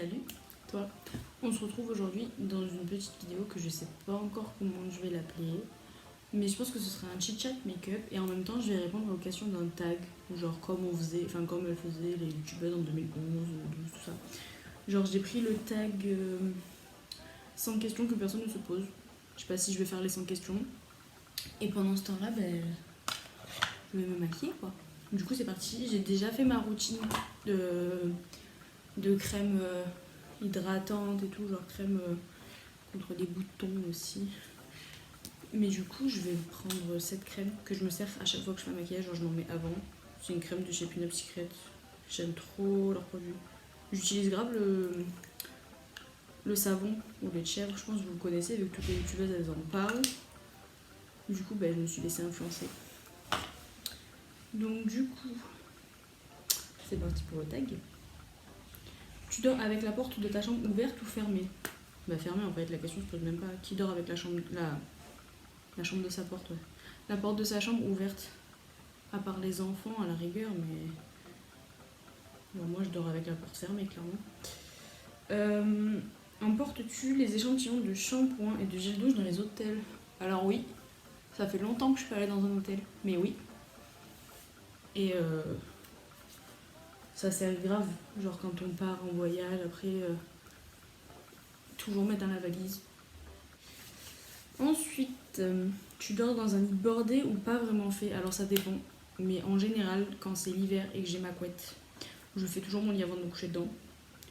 Salut, toi. On se retrouve aujourd'hui dans une petite vidéo que je sais pas encore comment je vais l'appeler. Mais je pense que ce sera un chit-chat make-up et en même temps je vais répondre aux questions d'un tag. Genre comme on faisait, enfin comme elles faisaient les youtubeuses en 2011, 2012, tout ça. Genre j'ai pris le tag 100 questions que personne ne se pose. Je sais pas si je vais faire les 100 questions. Et pendant ce temps-là, je vais me maquiller quoi. Du coup c'est parti, j'ai déjà fait ma routine de crème hydratante et tout, genre crème contre les boutons aussi. Mais du coup, je vais prendre cette crème que je me sers à chaque fois que je fais un maquillage, genre je m'en mets avant. C'est une crème de chez Pin-Up Secret. J'aime trop leurs produits. J'utilise grave le savon ou lait de chèvre, je pense que vous le connaissez, vu que toutes les youtubeuses elles en parlent. Du coup, je me suis laissée influencer. Donc du coup, c'est parti pour le tag. Tu dors avec la porte de ta chambre ouverte ou fermée? Bah fermée en fait, la question se pose même pas. Qui dort avec la chambre de sa porte, ouais. La porte de sa chambre ouverte. À part les enfants à la rigueur, mais bon, moi je dors avec la porte fermée clairement. Emportes-tu les échantillons de shampoing et de gel douche dans les hôtels? Alors oui, ça fait longtemps que je suis pas allée dans un hôtel, mais oui. Et ça sert grave, genre quand on part en voyage, après toujours mettre dans la valise. Ensuite, tu dors dans un lit bordé ou pas vraiment fait? Alors ça dépend, mais en général, quand c'est l'hiver et que j'ai ma couette, je fais toujours mon lit avant de me coucher dedans.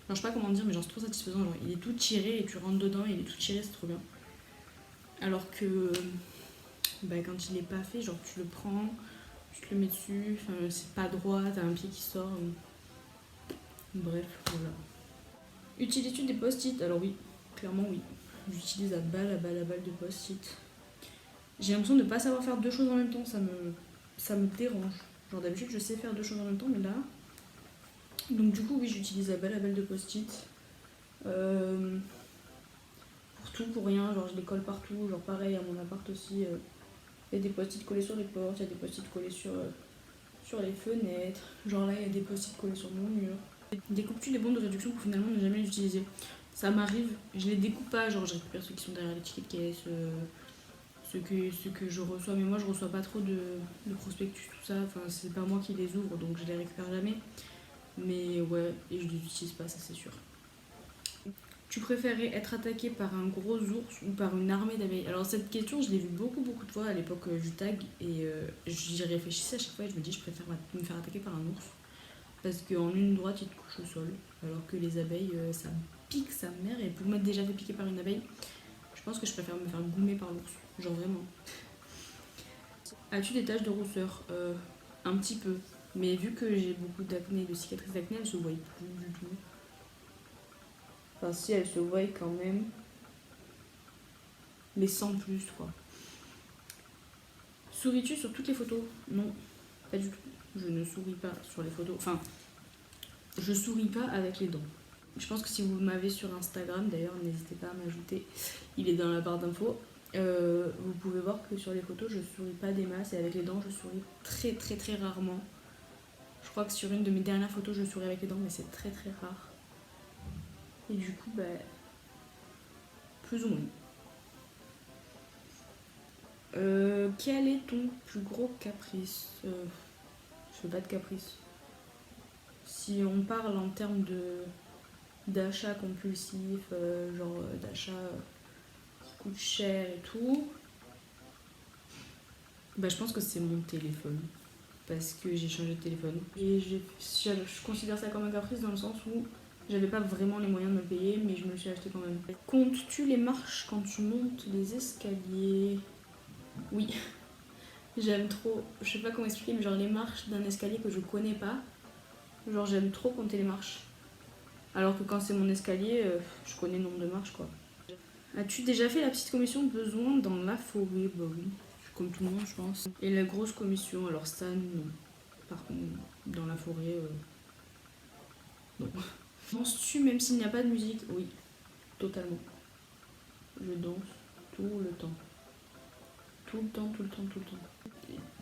Alors, je sais pas comment dire, mais genre c'est trop satisfaisant. Genre, il est tout tiré et tu rentres dedans et il est tout tiré, c'est trop bien. Alors que quand il est pas fait, genre tu le prends, tu te le mets dessus, c'est pas droit, t'as un pied qui sort. Bref, voilà. Utilises-tu des post-it? Alors oui, clairement oui. J'utilise à balle de post-it. J'ai l'impression de pas savoir faire deux choses en même temps, ça me dérange. Genre d'habitude je sais faire deux choses en même temps, mais là. Donc du coup oui, j'utilise à balle de post-it. Pour tout, pour rien, genre je les colle partout, genre pareil à mon appart aussi. Il y a des post-it collés sur les portes, il y a des post-it collés sur les fenêtres. Genre là, il y a des post-it collés sur mon mur. Découpes-tu les bons de réduction pour finalement ne jamais les utiliser? Ça m'arrive, je les découpe pas, genre je récupère ceux qui sont derrière les tickets de caisse, ceux que je reçois, mais moi je reçois pas trop de prospectus, tout ça. Enfin, c'est pas moi qui les ouvre, donc je les récupère jamais. Mais ouais, et je les utilise pas, ça c'est sûr. Tu préférais être attaqué par un gros ours ou par une armée d'abeilles? Alors cette question, je l'ai vue beaucoup de fois à l'époque du tag et j'y réfléchissais à chaque fois et je me dis je préfère me faire attaquer par un ours parce qu'en une droite il te couche au sol alors que les abeilles ça pique sa mère et pour m'être déjà fait piquer par une abeille, je pense que je préfère me faire goumer par l'ours, genre vraiment. As-tu des taches de rousseur? Un petit peu, mais vu que j'ai beaucoup d'acné, de cicatrices d'acné, elles se voient plus du tout. Enfin si, elles se voient quand même, mais sans plus quoi. Souris-tu sur toutes les photos? Non, pas du tout. Je ne souris pas sur les photos. Enfin, je souris pas avec les dents. Je pense que si vous m'avez sur Instagram, d'ailleurs, n'hésitez pas à m'ajouter. Il est dans la barre d'infos. Vous pouvez voir que sur les photos, je souris pas des masses et avec les dents, je souris très rarement. Je crois que sur une de mes dernières photos, je souris avec les dents, mais c'est très rare. Et du coup, plus ou moins. Quel est ton plus gros caprice? Je fais pas de caprice. Si on parle en termes d'achat compulsif, d'achat qui coûte cher et tout, je pense que c'est mon téléphone. Parce que j'ai changé de téléphone. Et je considère ça comme un caprice dans le sens où j'avais pas vraiment les moyens de me payer, mais je me le suis acheté quand même. Comptes-tu les marches quand tu montes les escaliers? Oui. J'aime trop, je sais pas comment expliquer, mais genre les marches d'un escalier que je connais pas, genre j'aime trop compter les marches. Alors que quand c'est mon escalier, je connais le nombre de marches quoi. As-tu déjà fait la petite commission besoin dans la forêt? Bah oui, comme tout le monde je pense. Et la grosse commission, alors ça non. Par contre, dans la forêt, non. Danses-tu même s'il n'y a pas de musique? Oui, totalement. Je danse tout le temps. Tout le temps.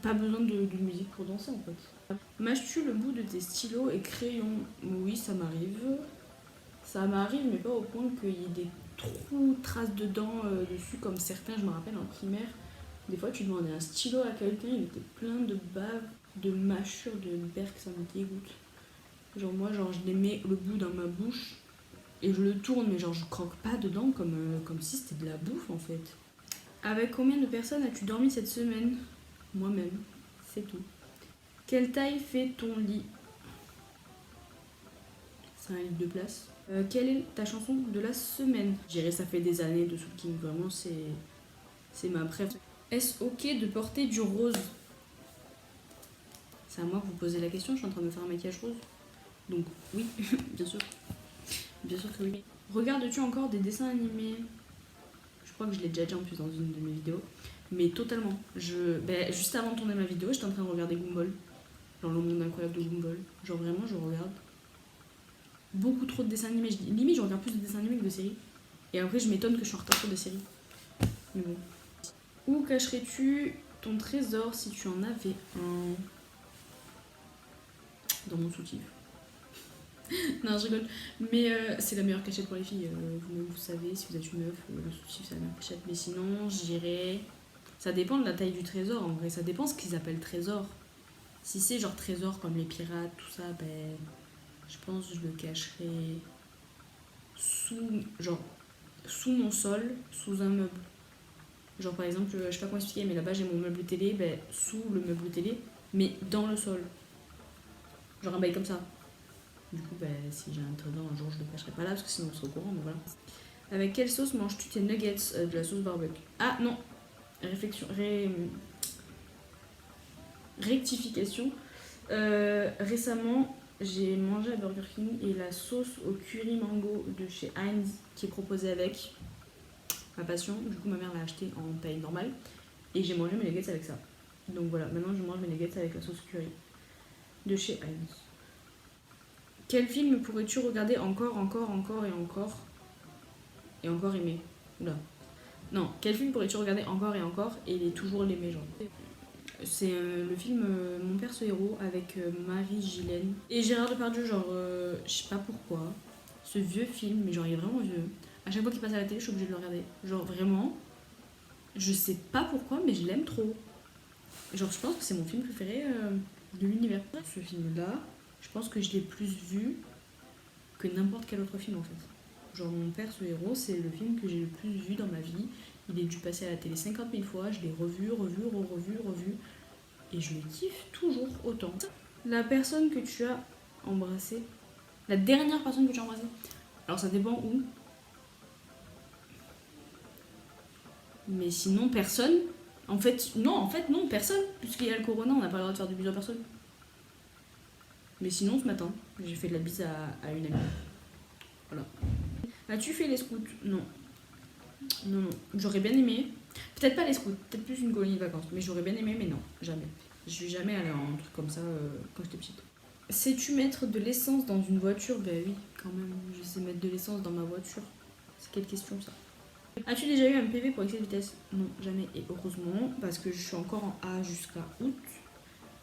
Pas besoin de musique pour danser en fait. Mâches-tu le bout de tes stylos et crayons? Oui, ça m'arrive. Ça m'arrive, mais pas au point qu'il y ait des trous, traces de dents dessus, comme certains, je me rappelle en primaire. Des fois, tu demandais un stylo à quelqu'un, il était plein de bave, de mâchure, de berk, ça me dégoûte. Genre, moi, genre, je les mets le bout dans ma bouche et je le tourne, mais genre, je croque pas dedans comme si c'était de la bouffe en fait. Avec combien de personnes as-tu dormi cette semaine? Moi-même, c'est tout. Quelle taille fait ton lit? C'est un lit de place. Quelle est ta chanson de la semaine? Je dirais ça fait des années de Soul King, vraiment c'est ma préférée. Est-ce ok de porter du rose? C'est à moi que vous posez la question, je suis en train de me faire un maquillage rose. Donc oui, bien sûr. Bien sûr que oui. Regardes-tu encore des dessins animés? Je crois que je l'ai déjà dit en plus dans une de mes vidéos. Mais totalement. Juste avant de tourner ma vidéo, j'étais en train de regarder Gumball. Genre le monde incroyable de Gumball. Genre vraiment, je regarde beaucoup trop de dessins animés. Limite, je regarde plus de dessins animés que de séries. Et après, je m'étonne que je suis en retard sur des séries. Mais bon. Où cacherais-tu ton trésor si tu en avais un? Dans mon soutif. Non, je rigole. Mais c'est la meilleure cachette pour les filles. Vous-même, vous savez, si vous êtes une meuf, le soutif, c'est la meilleure cachette. Mais sinon, je dirais. Ça dépend de la taille du trésor, en vrai. Ça dépend ce qu'ils appellent trésor. Si c'est genre trésor comme les pirates, tout ça, ben. Je pense que je le cacherai sous mon sol, sous un meuble. Genre par exemple, je sais pas comment expliquer, mais là-bas j'ai mon meuble télé, ben, sous le meuble télé, mais dans le sol. Genre un bail comme ça. Du coup, ben, si j'ai un trésor un jour, je le cacherai pas là, parce que sinon on sera au courant, mais voilà. Avec quelle sauce manges-tu tes nuggets? De la sauce barbecue. Ah non, rectification. Récemment, j'ai mangé à Burger King et la sauce au curry mango de chez Heinz qui est proposée avec ma passion. Du coup, ma mère l'a acheté en taille normale et j'ai mangé mes nuggets avec ça. Donc voilà, maintenant je mange mes nuggets avec la sauce curry de chez Heinz. Quel film pourrais-tu regarder encore et encore aimer? Oula. Non, quel film pourrais-tu regarder encore et il est toujours l'aimer, genre? C'est le film Mon père ce héros avec Marie Gillen et Gérard Depardieu, genre je sais pas pourquoi. Ce vieux film, mais genre il est vraiment vieux. À chaque fois qu'il passe à la télé, je suis obligée de le regarder. Genre vraiment, je sais pas pourquoi, mais je l'aime trop. Genre je pense que c'est mon film préféré de l'univers. Ce film-là, je pense que je l'ai plus vu que n'importe quel autre film en fait. Genre Mon père ce héros, c'est le film que j'ai le plus vu dans ma vie. Il est dû passer à la télé 50 000 fois, je l'ai revu, revu. Et je le kiffe toujours autant. La personne que tu as embrassée, la dernière personne que tu as embrassée, alors ça dépend où. Mais sinon, personne. En fait, non, personne. Puisqu'il y a le corona, on n'a pas le droit de faire de bisous à personne. Mais sinon, ce matin, j'ai fait de la bise à une amie. Voilà. As-tu fait les scouts? Non. Non, non. J'aurais bien aimé. Peut-être pas les scouts, peut-être plus une colonie de vacances. Mais j'aurais bien aimé, mais non, jamais. Je suis jamais allée en un truc comme ça quand j'étais petite. Sais-tu mettre de l'essence dans une voiture? Ben oui, quand même. Je sais mettre de l'essence dans ma voiture. C'est quelle question ça? As-tu déjà eu un PV pour excès de vitesse? Non, jamais. Et heureusement, parce que je suis encore en A jusqu'à août.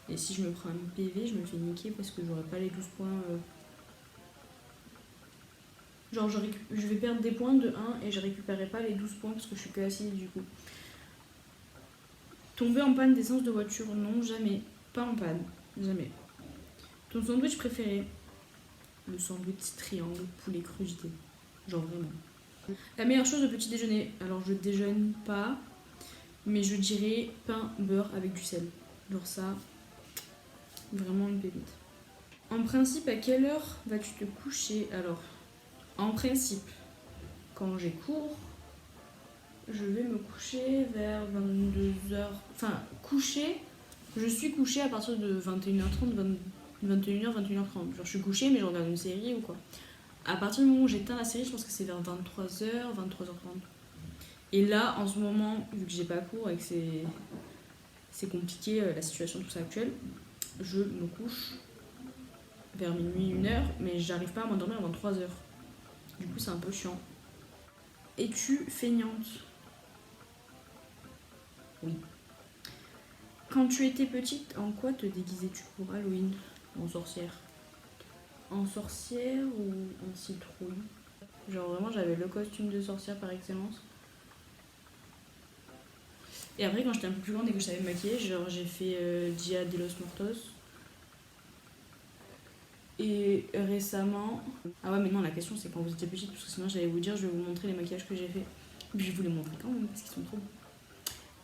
Et si je me prends un PV, je me fais niquer parce que j'aurai pas les 12 points. Genre, je vais perdre des points de 1 et je récupérerai pas les 12 points parce que je suis que assise du coup. Tomber en panne d'essence de voiture? Non, jamais. Pas en panne. Jamais. Ton sandwich préféré? Le sandwich triangle poulet crudité. Genre vraiment. La meilleure chose au petit déjeuner? Alors je déjeune pas, mais je dirais pain beurre avec du sel. Genre ça, vraiment une pépite. En principe, à quelle heure vas-tu te coucher? Alors, en principe, quand j'ai cours, je vais me coucher vers 22h. Enfin, coucher, je suis couchée à partir de 21h30, 21h, 21h30. Genre je suis couchée, mais je regarde une série ou quoi. À partir du moment où j'éteins la série, je pense que c'est vers 23h, 23h30. Et là, en ce moment, vu que j'ai pas cours et que c'est compliqué la situation tout ça actuelle, je me couche vers minuit, 1h, mais j'arrive pas à m'endormir avant 3h. Du coup, c'est un peu chiant. Es-tu feignante? Oui. Quand tu étais petite, en quoi te déguisais-tu pour Halloween? En sorcière. en sorcière ou en citrouille. Genre vraiment j'avais le costume de sorcière par excellence. Et après quand j'étais un peu plus grande et que je savais me maquiller, genre j'ai fait Dia de los Muertos. Et récemment... Ah ouais mais non la question c'est quand vous étiez petite parce que sinon j'allais vous dire je vais vous montrer les maquillages que j'ai fait. Mais je vais vous les montrer quand même parce qu'ils sont trop beaux.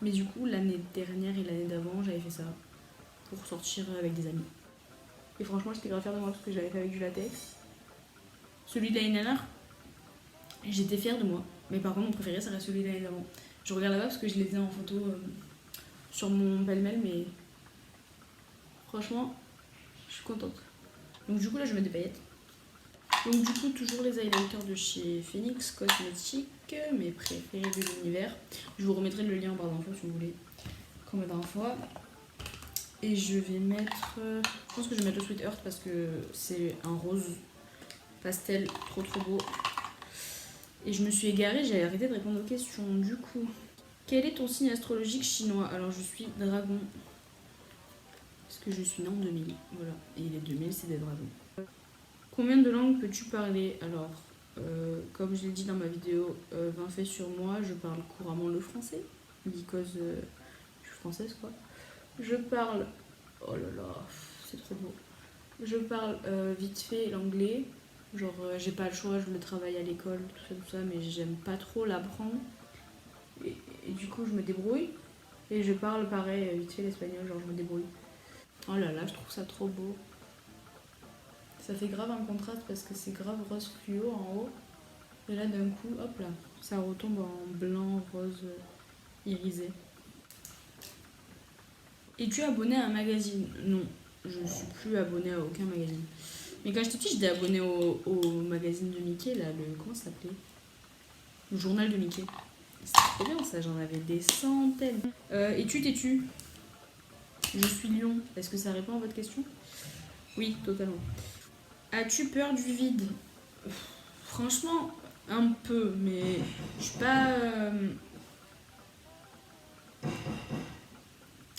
Mais du coup l'année dernière et l'année d'avant j'avais fait ça pour sortir avec des amis. Et franchement j'étais grave fière de moi parce que je l'avais fait avec du latex. Celui de l'année dernière, j'étais fière de moi. Mais par contre mon préféré ça reste celui de l'année d'avant. Je regarde là-bas parce que je les ai en photo sur mon pêle-mêle mais franchement je suis contente. Donc du coup là je mets des paillettes. Donc du coup toujours les highlighters de chez Phoenix Cosmetics, mes préférés de l'univers. Je vous remettrai le lien en barre d'infos si vous voulez, comme la dernière fois. Et je vais mettre, je pense que je vais mettre le Sweet Earth parce que c'est un rose pastel trop beau. Et je me suis égarée, j'ai arrêté de répondre aux questions. Du coup, quel est ton signe astrologique chinois? Alors je suis dragon. Parce que je suis née en 2000, voilà. Et les 2000 c'est des dragons. Combien de langues peux-tu parler? Alors, comme je l'ai dit dans ma vidéo 20 faits sur moi, je parle couramment le français. Because je suis française quoi. Je parle... Oh là là, c'est trop beau. Je parle vite fait l'anglais. Genre j'ai pas le choix, je le travaille à l'école, tout ça, mais j'aime pas trop l'apprendre. Et du coup je me débrouille. Et je parle pareil vite fait l'espagnol, genre je me débrouille. Oh là là, je trouve ça trop beau. Ça fait grave un contraste parce que c'est grave rose fluo en haut. Et là d'un coup, hop là, ça retombe en blanc, rose, irisé. Es-tu abonné à un magazine? Non, je suis plus abonnée à aucun magazine. Mais quand j'étais petite, j'étais abonnée au magazine de Mickey, là, comment ça s'appelait? Le journal de Mickey. C'était trop bien ça, j'en avais des centaines. Es-tu têtu? Je suis lion. Est-ce que ça répond à votre question? Oui, totalement. As-tu peur du vide? Franchement, un peu, mais je suis pas.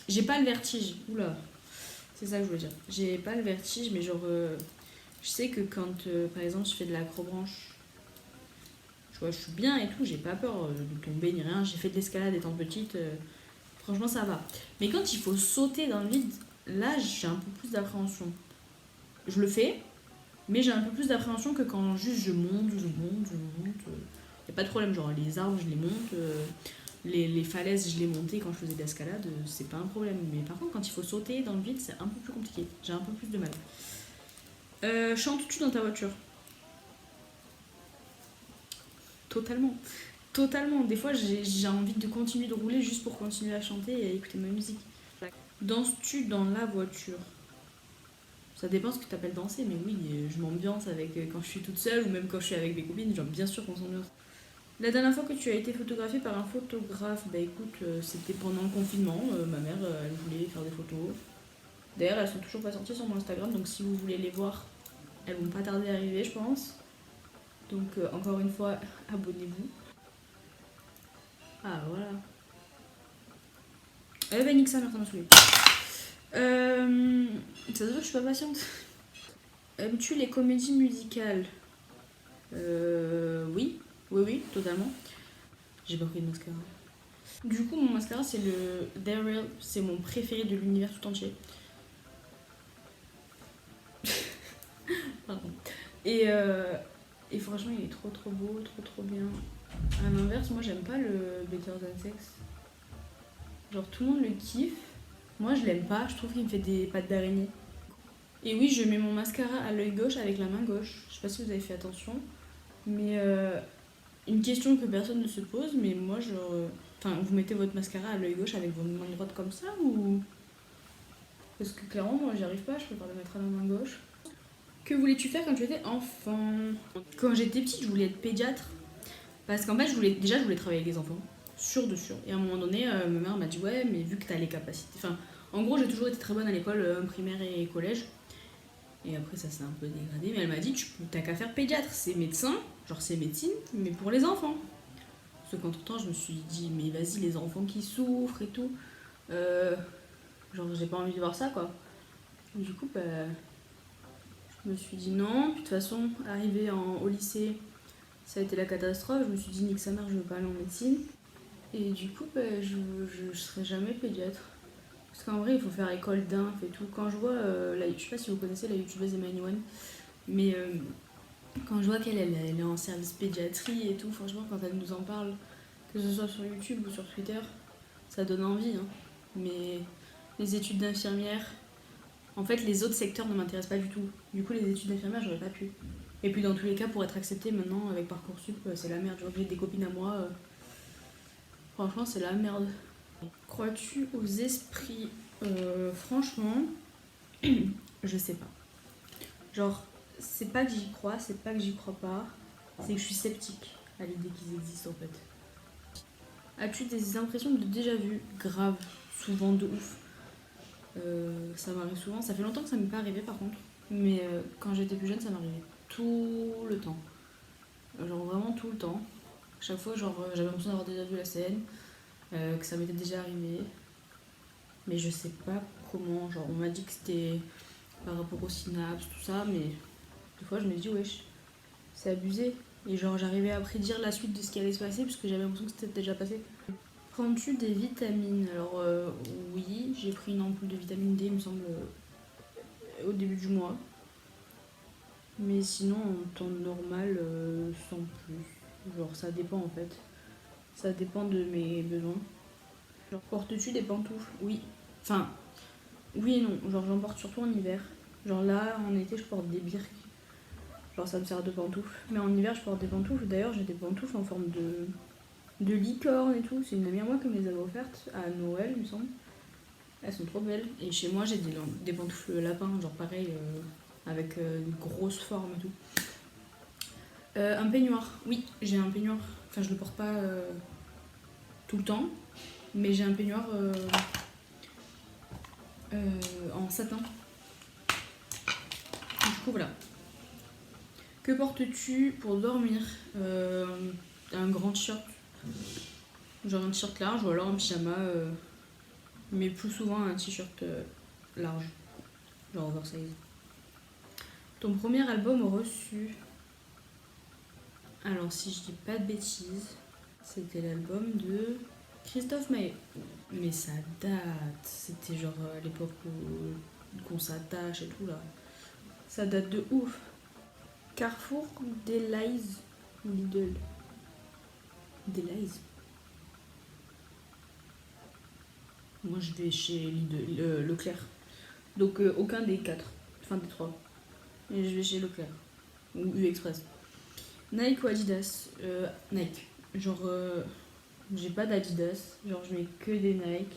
J'ai pas le vertige. Oula, c'est ça que je veux dire. J'ai pas le vertige, mais genre. Je sais que quand, par exemple, je fais de l'acrobranche, tu vois, je suis bien et tout, j'ai pas peur de tomber ni rien. J'ai fait de l'escalade étant petite, franchement, ça va. Mais quand il faut sauter dans le vide, là, j'ai un peu plus d'appréhension. Je le fais, mais j'ai un peu plus d'appréhension que quand juste je monte. Y a pas de problème, genre les arbres, je les monte. Les falaises, je les montais quand je faisais de l'escalade, c'est pas un problème. Mais par contre, quand il faut sauter dans le vide, c'est un peu plus compliqué. J'ai un peu plus de mal. Chantes-tu dans ta voiture? Totalement. Totalement. Des fois, j'ai envie de continuer de rouler juste pour continuer à chanter et à écouter ma musique. Danses-tu dans la voiture? Ça dépend ce que tu appelles danser, mais oui, je m'ambiance avec quand je suis toute seule ou même quand je suis avec mes copines, genre bien sûr qu'on s'ambiance. La dernière fois que tu as été photographiée par un photographe, bah écoute, c'était pendant le confinement. Ma mère, elle voulait faire des photos. D'ailleurs, elles sont toujours pas sorties sur mon Instagram, donc si vous voulez les voir, elles vont pas tarder à arriver, je pense. Donc, encore une fois, abonnez-vous. Ah, voilà. Eh ben, nique sa mère, ça m'a saoulé. Ça se voit que je suis pas patiente. Aimes-tu les comédies musicales? Oui. Oui, totalement. J'ai pas pris de mascara. Du coup, mon mascara, c'est le Daryl. C'est mon préféré de l'univers tout entier. Pardon. Et franchement, il est trop beau, trop bien. À l'inverse, moi, j'aime pas le Better Than Sex. Genre, tout le monde le kiffe. Moi, je l'aime pas. Je trouve qu'il me fait des pattes d'araignée. Et oui, je mets mon mascara à l'œil gauche avec la main gauche. Je sais pas si vous avez fait attention. Mais une question que personne ne se pose, mais moi, genre. Enfin, vous mettez votre mascara à l'œil gauche avec votre main droite comme ça ou. Parce que clairement, moi, j'y arrive pas, je préfère le mettre à la main gauche. Que voulais-tu faire quand tu étais enfant? Quand j'étais petite, je voulais être pédiatre. Parce qu'en fait, je voulais travailler avec les enfants. Sûr de sûr. Et à un moment donné, ma mère m'a dit, ouais, mais vu que t'as les capacités. Enfin, en gros, j'ai toujours été très bonne à l'école, primaire et collège. Et après, ça s'est un peu dégradé. Mais elle m'a dit, t'as qu'à faire pédiatre. C'est médecin, genre c'est médecine, mais pour les enfants. Parce qu'entre-temps, je me suis dit, mais vas-y, les enfants qui souffrent et tout. Genre, j'ai pas envie de voir ça, quoi. Du coup, bah, Je me suis dit non, puis de toute façon, arrivé au lycée, ça a été la catastrophe. Je me suis dit nique sa mère, je veux pas aller en médecine. Et du coup, je serai jamais pédiatre. Parce qu'en vrai, il faut faire école d'inf et tout. Quand je vois, je sais pas si vous connaissez la youtubeuse Emmanuel, mais quand je vois qu'elle est en service pédiatrie et tout, franchement, quand elle nous en parle, que ce soit sur YouTube ou sur Twitter, ça donne envie. Hein. Mais les études d'infirmière, en fait, les autres secteurs ne m'intéressent pas du tout. Du coup, les études d'infirmière, j'aurais pas pu. Et puis, dans tous les cas, pour être acceptée maintenant avec Parcoursup, c'est la merde. Genre, j'ai des copines à moi, franchement, c'est la merde. Crois-tu aux esprits Franchement, je sais pas. Genre, c'est pas que j'y crois, c'est pas que j'y crois pas, c'est que je suis sceptique à l'idée qu'ils existent en fait. As-tu des impressions de déjà vu grave, souvent de ouf Ça m'arrive souvent, ça fait longtemps que ça m'est pas arrivé par contre, mais quand j'étais plus jeune, ça m'arrivait tout le temps. Genre vraiment tout le temps. Chaque fois, genre, j'avais l'impression d'avoir déjà vu la scène, que ça m'était déjà arrivé, mais je sais pas comment. Genre, on m'a dit que c'était par rapport aux synapses, tout ça, mais des fois je me dis, wesh, c'est abusé. Et genre, j'arrivais à prédire la suite de ce qui allait se passer parce que j'avais l'impression que c'était déjà passé. Prends-tu des vitamines? Alors, oui, j'ai pris une ampoule de vitamine D, il me semble, au début du mois. Mais sinon, en temps normal, sans plus. Genre, ça dépend en fait. Ça dépend de mes besoins. Genre, portes-tu des pantoufles? Oui. Enfin, oui et non. Genre, j'en porte surtout en hiver. Genre là, en été, je porte des birks. Genre, ça me sert de pantoufles. Mais en hiver, je porte des pantoufles. D'ailleurs, j'ai des pantoufles en forme de licorne et tout. C'est une amie à moi qui me les avait offertes à Noël, il me semble. Elles sont trop belles. Et chez moi, j'ai des pantoufles lapin, genre pareil, avec une grosse forme et tout. Un peignoir. Oui, j'ai un peignoir. Enfin, je le porte pas tout le temps. Mais j'ai un peignoir en satin. Du coup, voilà. Que portes-tu pour dormir? Un grand t-shirt. Genre un t-shirt large ou alors un pyjama. Mais plus souvent un t-shirt large. Genre oversize. Ton premier album reçu? Alors, si je dis pas de bêtises, c'était l'album de Christophe Maé. Mais ça date. C'était genre à l'époque où qu'on s'attache et tout là. Ça date de ouf. Carrefour, Delays ou Lidl? Delays. Moi je vais chez Lidl, Leclerc. Donc aucun des quatre. Enfin des trois. Et je vais chez Leclerc. Ou U-Express. Nike ou Adidas? Nike. Genre j'ai pas d'Adidas. Genre je mets que des Nike.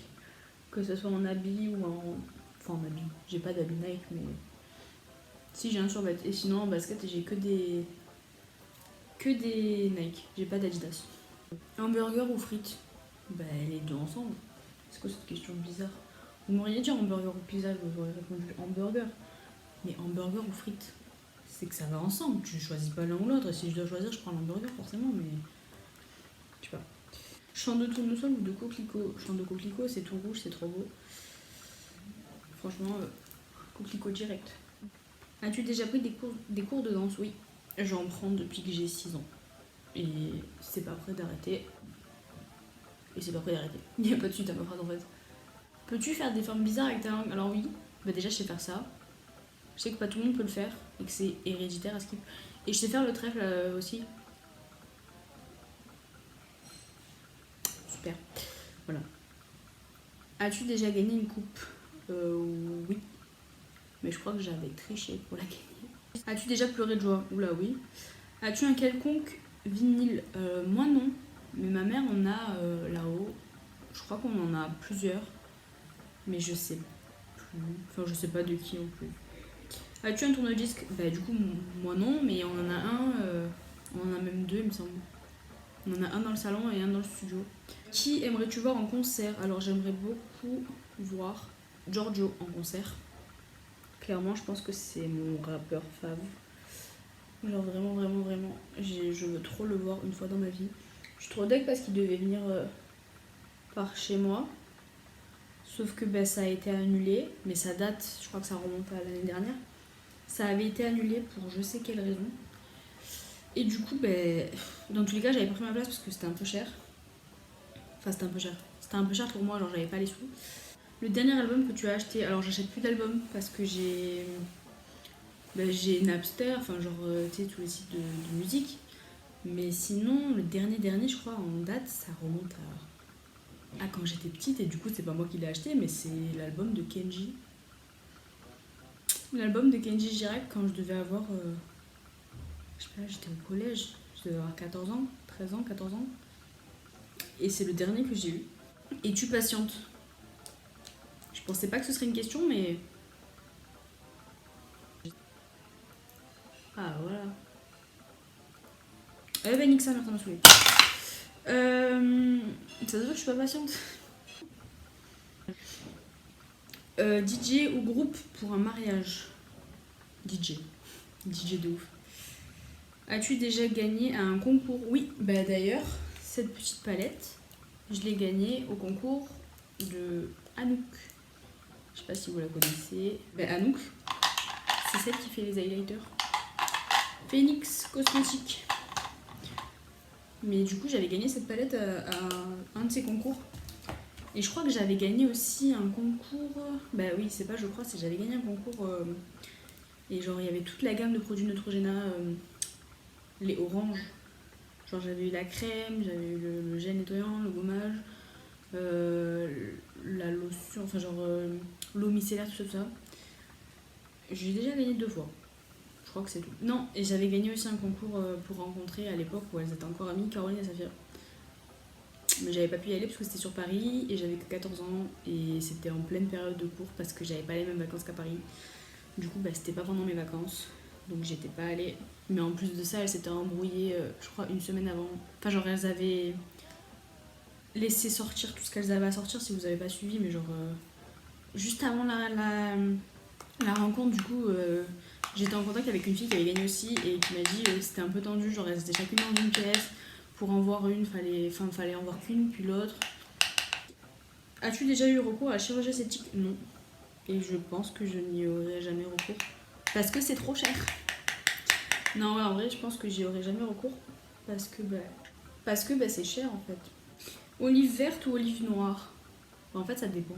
Que ce soit en habit ou en... Enfin en habit. J'ai pas d'habit Nike mais... Si j'ai un survêt. Et sinon en basket j'ai que des... Que des Nike. J'ai pas d'Adidas. Hamburger ou frites? Bah les deux ensemble. C'est quoi cette question bizarre? Vous m'auriez dit hamburger ou pizza, j'aurais répondu hamburger. Mais hamburger ou frites? C'est que ça va ensemble. Tu choisis pas l'un ou l'autre. Et si je dois choisir, je prends l'hamburger forcément, mais... Je sais pas. Champ de tournesol ou de coquelicot? Champ de coquelicot, c'est tout rouge, c'est trop beau. Franchement, coquelicot direct. As-tu déjà pris des cours de danse? Oui. J'en prends depuis que j'ai 6 ans. Et c'est pas prêt d'arrêter. Et c'est pas prêt d'arrêter. Il n'y a pas de suite à ma phrase en fait. Peux-tu faire des formes bizarres avec ta langue? Alors oui. Bah déjà, je sais faire ça. Je sais que pas tout le monde peut le faire. Et que c'est héréditaire à Skip. Et je sais faire le trèfle aussi. Super. Voilà. As-tu déjà gagné une coupe? Oui. Mais je crois que j'avais triché pour la gagner. As-tu déjà pleuré de joie? Oula, oui. As-tu un quelconque vinyle? Moi non. Mais ma mère en a là-haut. Je crois qu'on en a plusieurs. Mais je sais plus. Enfin, je sais pas de qui en plus. As-tu un tourne-disque? Bah, du coup, moi non. Mais on en a un. On en a même deux, il me semble. On en a un dans le salon et un dans le studio. Qui aimerais-tu voir en concert? Alors, j'aimerais beaucoup voir Giorgio en concert. Clairement, je pense que c'est mon rappeur fave. Genre vraiment, vraiment, vraiment. Je veux trop le voir une fois dans ma vie. Je suis trop deg parce qu'il devait venir par chez moi. Sauf que bah, ça a été annulé. Mais ça date, je crois que ça remonte à l'année dernière. Ça avait été annulé pour je sais quelle raison. Et du coup, ben, dans tous les cas, j'avais pas pris ma place parce que c'était un peu cher. Enfin, c'était un peu cher. C'était un peu cher pour moi, genre j'avais pas les sous. Le dernier album que tu as acheté, alors j'achète plus d'albums parce que j'ai Napster, enfin genre tu sais tous les sites de musique. Mais sinon, le dernier, je crois, en date, ça remonte à quand j'étais petite. Et du coup, c'est pas moi qui l'ai acheté, mais c'est l'album de Kenji. L'album de Kenji Girac quand je devais avoir, je sais pas, j'étais au collège, je devais avoir 14 ans, 13 ans, 14 ans. Et c'est le dernier que j'ai eu. Et tu patientes. Je pensais pas que ce serait une question, mais. Ah voilà. Eh ben nique sa mère, ça m'a saoulé. Ça se voit que je suis pas patiente. DJ ou groupe pour un mariage. DJ. DJ de ouf. As-tu déjà gagné à un concours? Oui, bah d'ailleurs, cette petite palette, je l'ai gagnée au concours de Anouk. Je sais pas si vous la connaissez. Bah Anouk, c'est celle qui fait les highlighters. Phoenix Cosmétique. Mais du coup, j'avais gagné cette palette à un de ces concours. Et je crois que j'avais gagné aussi un concours. Bah oui, c'est pas je crois, c'est j'avais gagné un concours. Et genre, il y avait toute la gamme de produits Neutrogena, les oranges. Genre, j'avais eu la crème, j'avais eu le gel nettoyant, le gommage, la lotion, enfin, genre l'eau micellaire, tout ça. J'ai déjà gagné 2 fois. Je crois que c'est tout. Non, et j'avais gagné aussi un concours pour rencontrer à l'époque où elles étaient encore amies, Caroline et Safia. Mais j'avais pas pu y aller parce que c'était sur Paris et j'avais que 14 ans et c'était en pleine période de cours parce que j'avais pas les mêmes vacances qu'à Paris. Du coup, bah, c'était pas pendant mes vacances, donc j'étais pas allée. Mais en plus de ça, elles s'étaient embrouillées, je crois, une semaine avant. Enfin, genre, elles avaient laissé sortir tout ce qu'elles avaient à sortir si vous avez pas suivi, mais genre, juste avant la rencontre, du coup, j'étais en contact avec une fille qui avait gagné aussi et qui m'a dit que c'était un peu tendu, genre, elles étaient chacune dans une pièce. Pour en voir une, fallait en voir qu'une, puis l'autre. As-tu déjà eu recours à la chirurgie esthétique? Non. Et je pense que je n'y aurai jamais recours. Parce que c'est trop cher. Non, ouais, en vrai, je pense que j'y aurai jamais recours. Parce que c'est cher en fait. Olive verte ou olive noire? En fait, ça dépend.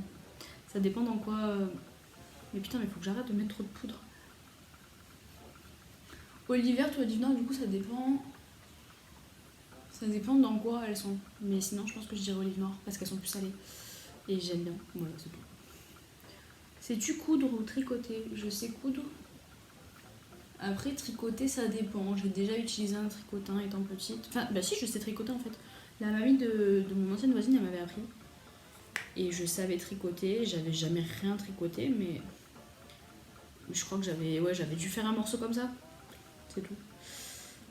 Ça dépend dans quoi. Mais putain, mais faut que j'arrête de mettre trop de poudre. Olive verte ou olive noire, du coup, ça dépend. Ça dépend dans quoi elles sont. Mais sinon, je pense que je dirais olive noire parce qu'elles sont plus salées. Et j'aime bien. Voilà, c'est tout. Sais-tu coudre ou tricoter? Je sais coudre. Après, tricoter, ça dépend. J'ai déjà utilisé un tricotin étant petite. Enfin, bah si, je sais tricoter en fait. La mamie de mon ancienne voisine, elle m'avait appris. Et je savais tricoter. J'avais jamais rien tricoté, mais je crois que j'avais dû faire un morceau comme ça. C'est tout.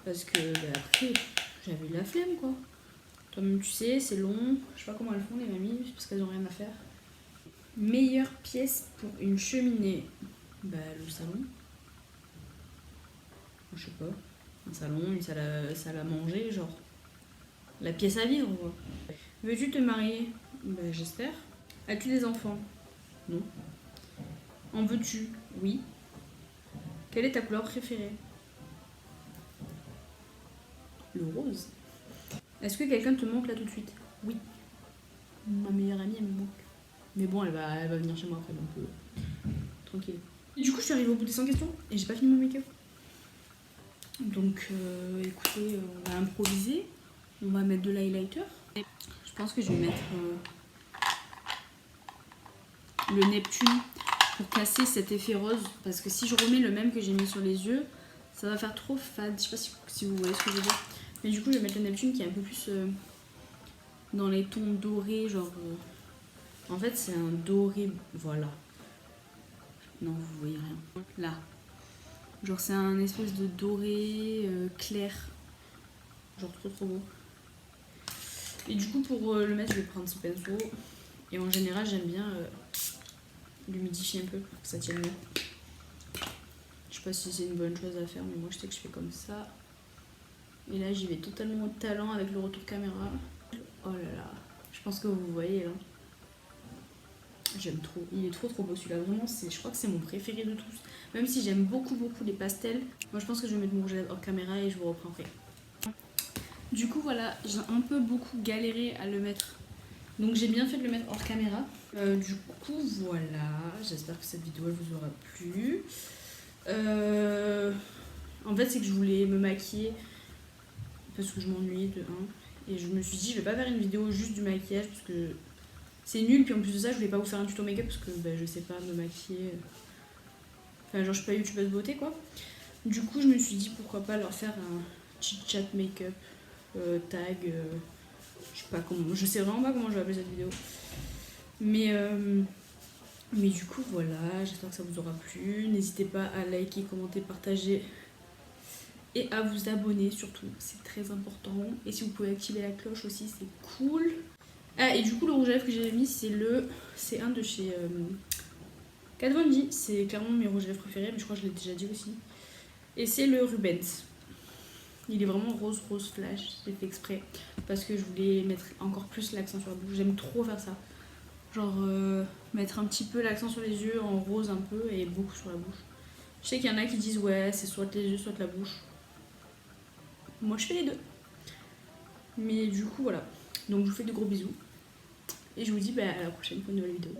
Parce que bah, après, j'avais eu la flemme quoi. Toi-même, tu sais, c'est long. Je sais pas comment elles font les mamies, parce qu'elles ont rien à faire. Meilleure pièce pour une cheminée? Bah, le salon. Je sais pas. Un salon, une salle à manger, genre. La pièce à vivre, quoi. Veux-tu te marier? Bah, j'espère. As-tu des enfants? Non. En veux-tu? Oui. Quelle est ta couleur préférée? Le rose. Est-ce que quelqu'un te manque là tout de suite? Oui. Ma meilleure amie, elle me manque. Mais bon, elle va venir chez moi après, donc tranquille. Et du coup, je suis arrivée au bout des 100 questions et j'ai pas fini mon make-up. Donc, écoutez, on va improviser. On va mettre de l'highlighter. Je pense que je vais mettre le Neptune pour casser cet effet rose. Parce que si je remets le même que j'ai mis sur les yeux, ça va faire trop fade. Je sais pas si vous voyez ce que je veux dire. Mais du coup, je vais mettre le Neptune qui est un peu plus dans les tons dorés. Genre, en fait, c'est un doré. Voilà. Non, vous voyez rien. Là. Genre, c'est un espèce de doré clair. Genre, trop beau. Et du coup, pour le mettre, je vais prendre ce pinceau. Et en général, j'aime bien l'humidifier un peu pour que ça tienne mieux. Je sais pas si c'est une bonne chose à faire, mais moi je sais que je fais comme ça. Et là, j'y vais totalement au talent avec le retour caméra. Oh là là, je pense que vous voyez là. J'aime trop, il est trop beau celui-là, vraiment, je crois que c'est mon préféré de tous. Même si j'aime beaucoup les pastels, moi je pense que je vais mettre mon rouge à lèvres hors caméra et je vous reprends après. Du coup voilà, j'ai un peu beaucoup galéré à le mettre. Donc j'ai bien fait de le mettre hors caméra. Du coup voilà, j'espère que cette vidéo elle vous aura plu. En fait c'est que je voulais me maquiller parce que je m'ennuyais de 1. Et je me suis dit je vais pas faire une vidéo juste du maquillage parce que c'est nul. Puis en plus de ça je voulais pas vous faire un tuto make-up parce que je sais pas me maquiller. Enfin genre je suis pas youtubeuse beauté quoi. Du coup je me suis dit pourquoi pas leur faire un chit chat make-up tag. Je sais vraiment pas comment je vais appeler cette vidéo. Mais du coup voilà, j'espère que ça vous aura plu. N'hésitez pas à liker, commenter, partager et à vous abonner surtout, c'est très important. Et si vous pouvez activer la cloche aussi, c'est cool. Ah et du coup le rouge à lèvres que j'ai mis c'est un de chez Kat Von D. C'est clairement mes rouges à lèvres préférés, mais je crois que je l'ai déjà dit aussi. Et c'est le Rubens. Il est vraiment rose flash, j'ai fait exprès parce que je voulais mettre encore plus l'accent sur la bouche. J'aime trop faire ça. Genre mettre un petit peu l'accent sur les yeux en rose un peu et beaucoup sur la bouche. Je sais qu'il y en a qui disent ouais c'est soit les yeux soit la bouche. Moi je fais les deux. Mais du coup voilà. Donc je vous fais de gros bisous. Et je vous dis à la prochaine pour une nouvelle vidéo.